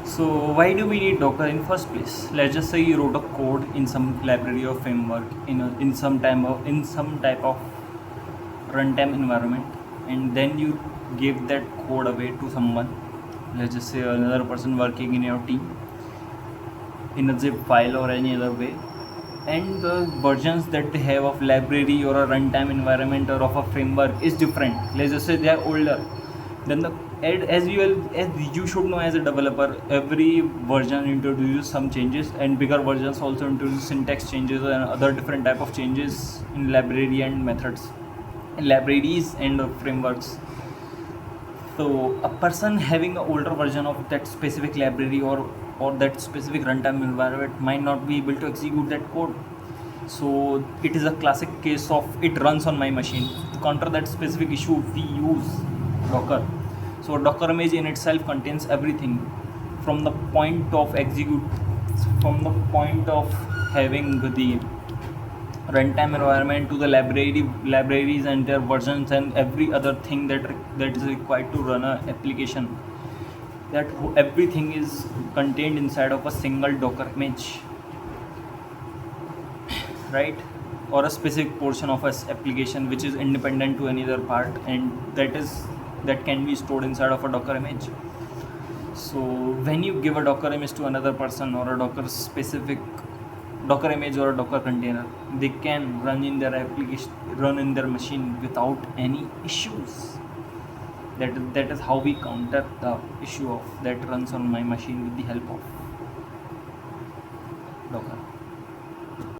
So why do we need Docker in first place? Let's just say you wrote a code in some library or framework in some type of runtime environment, and then you give that code away to someone. Let's just say another person working in your team in a zip file or any other way, and the versions that they have of library or a runtime environment or of a framework is different. Let's just say they are older. Then as you should know, as a developer, every version introduces some changes, and bigger versions also introduce syntax changes and other different type of changes in library and methods, in libraries and frameworks. So a person having an older version of that specific library or that specific runtime environment might not be able to execute that code. So it is a classic case of it runs on my machine. To counter that specific issue, we use Docker. So Docker image in itself contains everything from the point of from the point of having the runtime environment to the libraries and their versions and every other thing that is required to run an application. That everything is contained inside of a single Docker image, right? Or a specific portion of a application which is independent to any other part, and that can be stored inside of a Docker image. So when you give a Docker image to another person, or a Docker image or a Docker container, they can run in their application, run in their machine without any issues. That is how we counter the issue of that runs on my machine with the help of